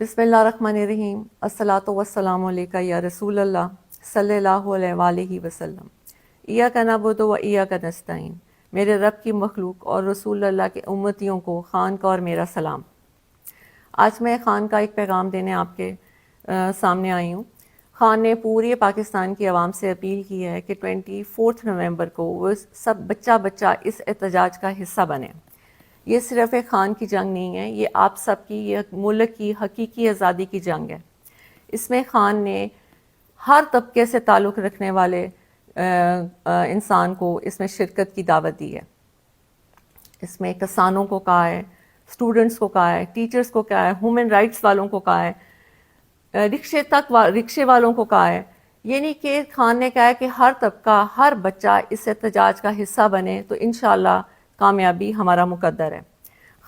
بسم اللہ الرحمن الرحیم۔ الصلاۃ والسلام علیکہ یا رسول اللہ صلی اللہ علیہ وآلہ وسلم۔ ایاک نعبد و ایاک نستعین۔ میرے رب کی مخلوق اور رسول اللہ کے امتیوں کو خان کا اور میرا سلام۔ آج میں خان کا ایک پیغام دینے آپ کے سامنے آئی ہوں۔ خان نے پورے پاکستان کی عوام سے اپیل کی ہے کہ 24 نومبر کو وہ سب بچہ اس احتجاج کا حصہ بنے۔ یہ صرف ایک خان کی جنگ نہیں ہے، یہ آپ سب کی، یہ ملک کی حقیقی آزادی کی جنگ ہے۔ اس میں خان نے ہر طبقے سے تعلق رکھنے والے انسان کو اس میں شرکت کی دعوت دی ہے۔ اس میں کسانوں کو کہا ہے، اسٹوڈنٹس کو کہا ہے، ٹیچرز کو کہا ہے، ہیومن رائٹس والوں کو کہا ہے، رکشے والوں کو کہا ہے۔ یہ نہیں کہ خان نے کہا ہے کہ ہر طبقہ، ہر بچہ اس احتجاج کا حصہ بنے تو انشاءاللہ کامیابی ہمارا مقدر ہے۔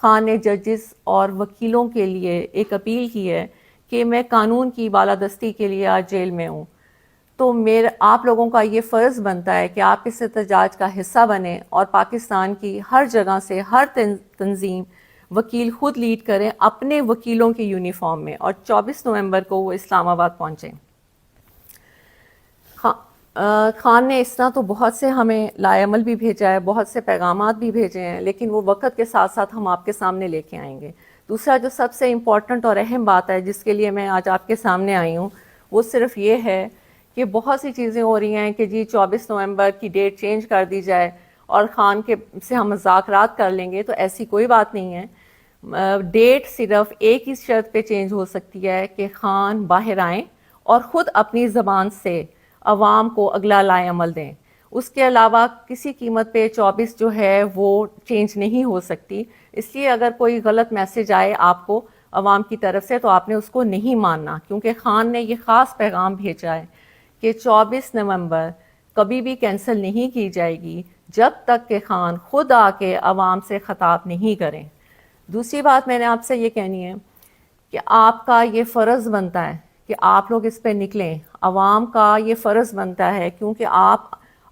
خان نے ججز اور وکیلوں کے لیے ایک اپیل کی ہے کہ میں قانون کی بالادستی کے لیے آج جیل میں ہوں، تو آپ لوگوں کا یہ فرض بنتا ہے کہ آپ اس احتجاج کا حصہ بنیں اور پاکستان کی ہر جگہ سے ہر تنظیم وکیل خود لیڈ کریں اپنے وکیلوں کے یونیفارم میں، اور 24 نومبر کو وہ اسلام آباد پہنچیں۔ خان نے اس طرح تو بہت سے ہمیں لائے عمل بھی بھیجا ہے، بہت سے پیغامات بھی بھیجے ہیں، لیکن وہ وقت کے ساتھ ساتھ ہم آپ کے سامنے لے کے آئیں گے۔ دوسرا جو سب سے امپورٹنٹ اور اہم بات ہے جس کے لیے میں آج آپ کے سامنے آئی ہوں، وہ صرف یہ ہے کہ بہت سی چیزیں ہو رہی ہیں کہ جی 24 نومبر کی ڈیٹ چینج کر دی جائے اور خان کے سے ہم مذاکرات کر لیں گے، تو ایسی کوئی بات نہیں ہے۔ ڈیٹ صرف ایک ہی شرط پہ چینج ہو سکتی ہے کہ خان باہر آئیں اور خود اپنی زبان سے عوام کو اگلا لائے عمل دیں۔ اس کے علاوہ کسی قیمت پہ 24 جو ہے وہ چینج نہیں ہو سکتی۔ اس لیے اگر کوئی غلط میسج آئے آپ کو عوام کی طرف سے تو آپ نے اس کو نہیں ماننا، کیونکہ خان نے یہ خاص پیغام بھیجا ہے کہ 24 نومبر کبھی بھی کینسل نہیں کی جائے گی جب تک کہ خان خود آ کے عوام سے خطاب نہیں کریں۔ دوسری بات میں نے آپ سے یہ کہنی ہے کہ آپ کا یہ فرض بنتا ہے کہ آپ لوگ اس پہ نکلیں۔ عوام کا یہ فرض بنتا ہے، کیونکہ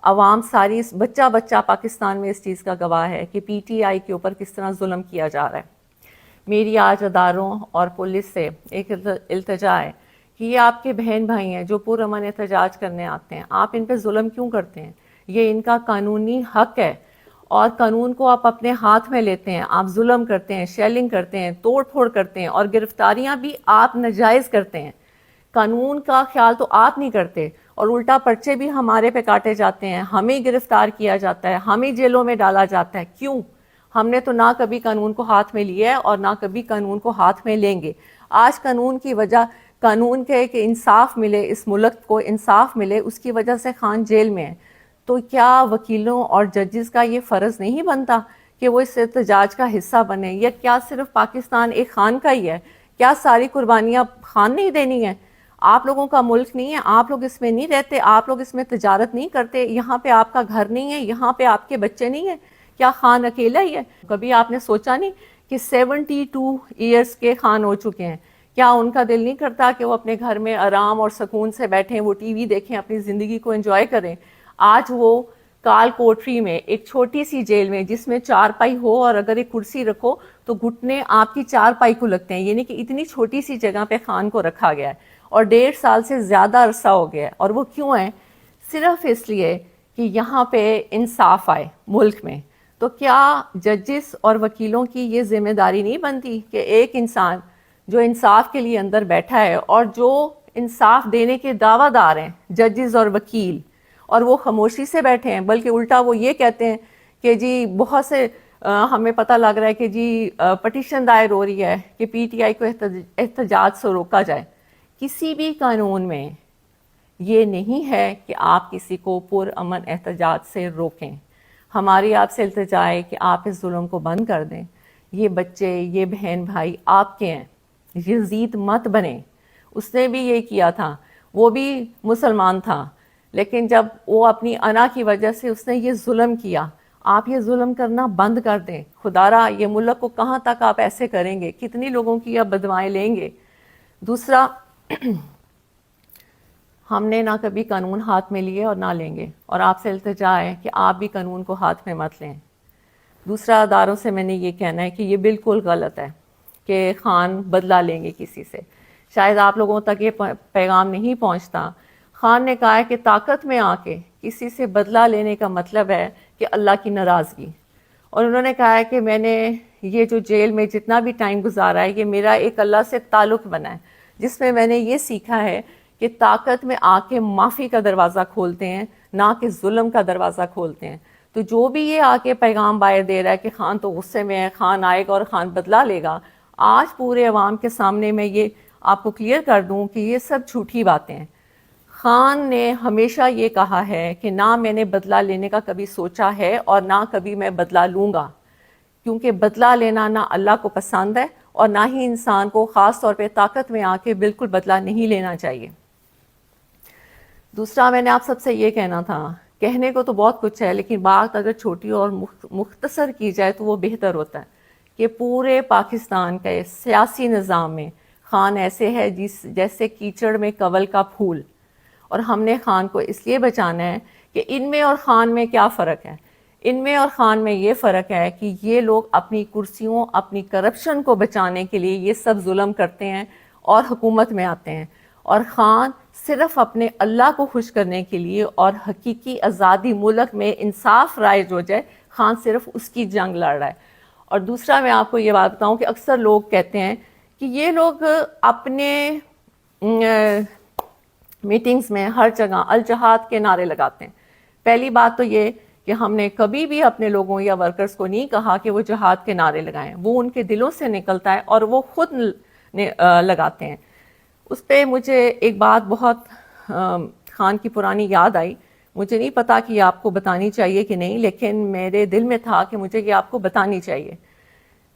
عوام ساری بچہ پاکستان میں اس چیز کا گواہ ہے کہ پی ٹی آئی کے اوپر کس طرح ظلم کیا جا رہا ہے۔ میری آج اداروں اور پولیس سے ایک التجا ہے کہ یہ آپ کے بہن بھائی ہیں جو پرامن احتجاج کرنے آتے ہیں، آپ ان پہ ظلم کیوں کرتے ہیں؟ یہ ان کا قانونی حق ہے، اور قانون کو آپ اپنے ہاتھ میں لیتے ہیں، آپ ظلم کرتے ہیں، شیلنگ کرتے ہیں، توڑ پھوڑ کرتے ہیں، اور گرفتاریاں بھی آپ ناجائز کرتے ہیں۔ قانون کا خیال تو آپ نہیں کرتے، اور الٹا پرچے بھی ہمارے پہ کاٹے جاتے ہیں، ہمیں گرفتار کیا جاتا ہے، ہمیں جیلوں میں ڈالا جاتا ہے۔ کیوں؟ ہم نے تو نہ کبھی قانون کو ہاتھ میں لیا ہے اور نہ کبھی قانون کو ہاتھ میں لیں گے۔ آج قانون کی وجہ، قانون کے کہ انصاف ملے، اس ملک کو انصاف ملے، اس کی وجہ سے خان جیل میں ہے۔ تو کیا وکیلوں اور ججز کا یہ فرض نہیں بنتا کہ وہ اس احتجاج کا حصہ بنے؟ یا کیا صرف پاکستان ایک خان کا ہی ہے؟ کیا ساری قربانیاں خان نہیں دینی ہیں؟ آپ لوگوں کا ملک نہیں ہے؟ آپ لوگ اس میں نہیں رہتے؟ آپ لوگ اس میں تجارت نہیں کرتے؟ یہاں پہ آپ کا گھر نہیں ہے؟ یہاں پہ آپ کے بچے نہیں ہیں؟ کیا خان اکیلا ہی ہے؟ کبھی آپ نے سوچا نہیں کہ 72 ایئرس کے خان ہو چکے ہیں؟ کیا ان کا دل نہیں کرتا کہ وہ اپنے گھر میں آرام اور سکون سے بیٹھیں، وہ ٹی وی دیکھیں، اپنی زندگی کو انجوائے کریں؟ آج وہ کال کوٹری میں ایک چھوٹی سی جیل میں، جس میں 4 پائی ہو اور اگر ایک کرسی رکھو تو گھٹنے آپ کی 4 پائی کو لگتے ہیں، یعنی کہ اتنی چھوٹی سی جگہ پہ خان کو رکھا گیا ہے، اور 1.5 سال سے زیادہ عرصہ ہو گیا ہے۔ اور وہ کیوں ہے؟ صرف اس لیے کہ یہاں پہ انصاف آئے ملک میں۔ تو کیا ججز اور وکیلوں کی یہ ذمہ داری نہیں بنتی کہ ایک انسان جو انصاف کے لیے اندر بیٹھا ہے اور جو انصاف دینے کے دعویٰ دار ہیں، ججز اور وکیل، اور وہ خاموشی سے بیٹھے ہیں، بلکہ الٹا وہ یہ کہتے ہیں کہ جی بہت سے ہمیں پتہ لگ رہا ہے کہ جی پٹیشن دائر ہو رہی ہے کہ پی ٹی آئی کو احتجاج سے روکا جائے۔ کسی بھی قانون میں یہ نہیں ہے کہ آپ کسی کو پرامن احتجاج سے روکیں۔ ہماری آپ سے التجا ہے کہ آپ اس ظلم کو بند کر دیں۔ یہ بچے، یہ بہن بھائی آپ کے ہیں، یزید مت بنیں۔ اس نے بھی یہ کیا تھا، وہ بھی مسلمان تھا، لیکن جب وہ اپنی انا کی وجہ سے اس نے یہ ظلم کیا، آپ یہ ظلم کرنا بند کر دیں۔ خدا را یہ ملک کو کہاں تک آپ ایسے کریں گے؟ کتنی لوگوں کی آپ بدوائیں لیں گے؟ دوسرا، ہم نے نہ کبھی قانون ہاتھ میں لیے اور نہ لیں گے، اور آپ سے التجا ہے کہ آپ بھی قانون کو ہاتھ میں مت لیں۔ دوسرا، اداروں سے میں نے یہ کہنا ہے کہ یہ بالکل غلط ہے کہ خان بدلہ لیں گے کسی سے، شاید آپ لوگوں تک یہ پیغام نہیں پہنچتا۔ خان نے کہا ہے کہ طاقت میں آ کے کسی سے بدلہ لینے کا مطلب ہے کہ اللہ کی ناراضگی، اور انہوں نے کہا ہے کہ میں نے یہ جو جیل میں جتنا بھی ٹائم گزارا ہے یہ میرا ایک اللہ سے تعلق بنا ہے، جس میں نے یہ سیکھا ہے کہ طاقت میں آ کے معافی کا دروازہ کھولتے ہیں، نہ کہ ظلم کا دروازہ کھولتے ہیں۔ تو جو بھی یہ آ کے پیغام باہر دے رہا ہے کہ خان تو غصے میں ہے، خان آئے گا اور خان بدلہ لے گا، آج پورے عوام کے سامنے میں یہ آپ کو کلیئر کر دوں کہ یہ سب جھوٹی باتیں ہیں۔ خان نے ہمیشہ یہ کہا ہے کہ نہ میں نے بدلہ لینے کا کبھی سوچا ہے اور نہ کبھی میں بدلہ لوں گا، کیونکہ بدلہ لینا نہ اللہ کو پسند ہے اور نہ ہی انسان کو خاص طور پہ طاقت میں آ کے بالکل بدلہ نہیں لینا چاہیے۔ دوسرا میں نے آپ سب سے یہ کہنا تھا، کہنے کو تو بہت کچھ ہے لیکن بات اگر چھوٹی اور مختصر کی جائے تو وہ بہتر ہوتا ہے، کہ پورے پاکستان کے سیاسی نظام میں خان ایسے ہے جیسے کیچڑ میں کنول کا پھول، اور ہم نے خان کو اس لیے بچانا ہے کہ ان میں اور خان میں کیا فرق ہے؟ ان میں اور خان میں یہ فرق ہے کہ یہ لوگ اپنی کرسیوں، اپنی کرپشن کو بچانے کے لیے یہ سب ظلم کرتے ہیں اور حکومت میں آتے ہیں، اور خان صرف اپنے اللہ کو خوش کرنے کے لیے اور حقیقی آزادی ملک میں انصاف رائج ہو جائے، خان صرف اس کی جنگ لڑ رہا ہے۔ اور دوسرا میں آپ کو یہ بات بتاؤں کہ اکثر لوگ کہتے ہیں کہ یہ لوگ اپنے میٹنگز میں ہر جگہ الجہاد کے نعرے لگاتے ہیں۔ پہلی بات تو یہ کہ ہم نے کبھی بھی اپنے لوگوں یا ورکرز کو نہیں کہا کہ وہ جہاد کے نعرے لگائیں، وہ ان کے دلوں سے نکلتا ہے اور وہ خود لگاتے ہیں۔ اس پہ مجھے ایک بات بہت خان کی پرانی یاد آئی، مجھے نہیں پتا کہ یہ آپ کو بتانی چاہیے کہ نہیں، لیکن میرے دل میں تھا کہ مجھے یہ آپ کو بتانی چاہیے،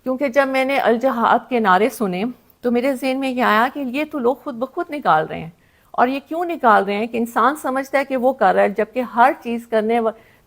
کیونکہ جب میں نے الجہاد کے نعرے سنے تو میرے ذہن میں یہ آیا کہ یہ تو لوگ خود بخود نکال رہے ہیں، اور یہ کیوں نکال رہے ہیں کہ انسان سمجھتا ہے کہ وہ کر رہا ہے، جبکہ ہر چیز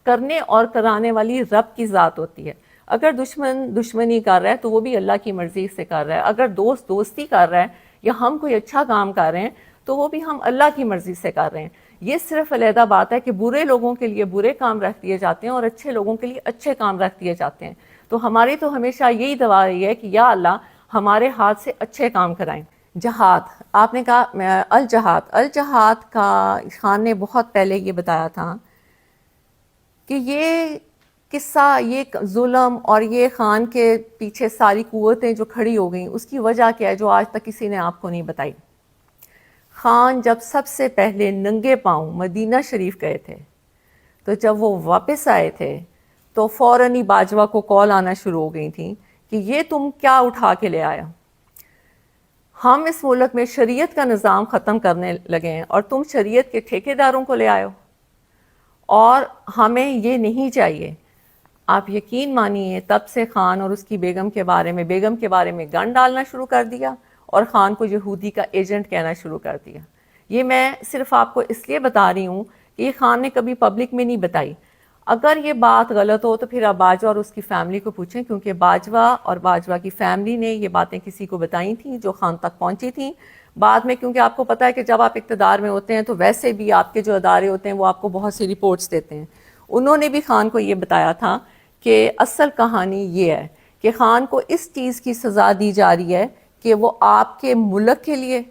کرنے اور کرانے والی رب کی ذات ہوتی ہے۔ اگر دشمن دشمنی کر رہا ہے تو وہ بھی اللہ کی مرضی سے کر رہا ہے، اگر دوست دوستی کر رہا ہے یا ہم کوئی اچھا کام کر رہے ہیں تو وہ بھی ہم اللہ کی مرضی سے کر رہے ہیں۔ یہ صرف علیحدہ بات ہے کہ برے لوگوں کے لیے برے کام رکھ دیے جاتے ہیں اور اچھے لوگوں کے لیے اچھے کام رکھ دیے جاتے ہیں۔ تو ہماری تو ہمیشہ یہی دعا رہی ہے کہ یا اللہ ہمارے ہاتھ سے اچھے کام کرائیں۔ جہاد، آپ نے کہا الجہاد کا خان نے بہت پہلے یہ بتایا تھا کہ یہ قصہ، یہ ظلم اور یہ خان کے پیچھے ساری قوتیں جو کھڑی ہو گئیں اس کی وجہ کیا ہے جو آج تک کسی نے آپ کو نہیں بتائی۔ خان جب سب سے پہلے ننگے پاؤں مدینہ شریف گئے تھے تو جب وہ واپس آئے تھے تو فوراً ہی باجوہ کو کال آنا شروع ہو گئی تھیں کہ یہ تم کیا اٹھا کے لے آیا، ہم اس ملک میں شریعت کا نظام ختم کرنے لگے ہیں اور تم شریعت کے ٹھیکیداروں کو لے آئے ہو، اور ہمیں یہ نہیں چاہیے۔ آپ یقین مانیے تب سے خان اور اس کی بیگم کے بارے میں گن ڈالنا شروع کر دیا اور خان کو یہودی کا ایجنٹ کہنا شروع کر دیا۔ یہ میں صرف آپ کو اس لیے بتا رہی ہوں کہ یہ خان نے کبھی پبلک میں نہیں بتائی۔ اگر یہ بات غلط ہو تو پھر آپ باجوہ اور اس کی فیملی کو پوچھیں، کیونکہ باجوہ اور باجوہ کی فیملی نے یہ باتیں کسی کو بتائی تھیں جو خان تک پہنچی تھیں۔ بعد میں کیونکہ آپ کو پتہ ہے کہ جب آپ اقتدار میں ہوتے ہیں تو ویسے بھی آپ کے جو ادارے ہوتے ہیں وہ آپ کو بہت سی رپورٹس دیتے ہیں، انہوں نے بھی خان کو یہ بتایا تھا کہ اصل کہانی یہ ہے کہ خان کو اس چیز کی سزا دی جا رہی ہے کہ وہ آپ کے ملک کے لیے،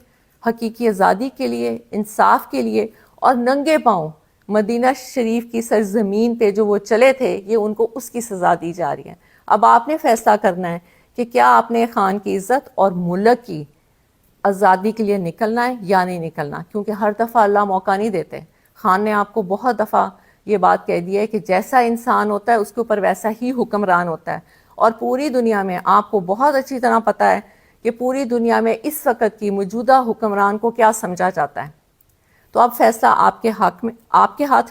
حقیقی آزادی کے لیے، انصاف کے لیے اور ننگے پاؤں مدینہ شریف کی سرزمین پہ جو وہ چلے تھے، یہ ان کو اس کی سزا دی جا رہی ہے۔ اب آپ نے فیصلہ کرنا ہے کہ کیا آپ نے خان کی عزت اور ملک کی آزادی کے لیے نکلنا ہے یا نہیں نکلنا، کیونکہ ہر دفعہ اللہ موقع نہیں دیتے۔ خان نے آپ کو بہت دفعہ یہ بات کہہ دی ہے کہ جیسا انسان ہوتا ہے اس کے اوپر ویسا ہی حکمران ہوتا ہے، اور پوری دنیا میں آپ کو بہت اچھی طرح پتہ ہے کہ پوری دنیا میں اس وقت کی موجودہ حکمران کو کیا سمجھا جاتا ہے۔ تو اب فیصلہ آپ کے ہاتھ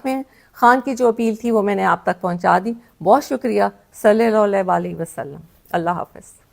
میں ہے۔ خان کی جو اپیل تھی وہ میں نے آپ تک پہنچا دی۔ بہت شکریہ۔ صلی اللہ علیہ وسلم۔ اللہ حافظ۔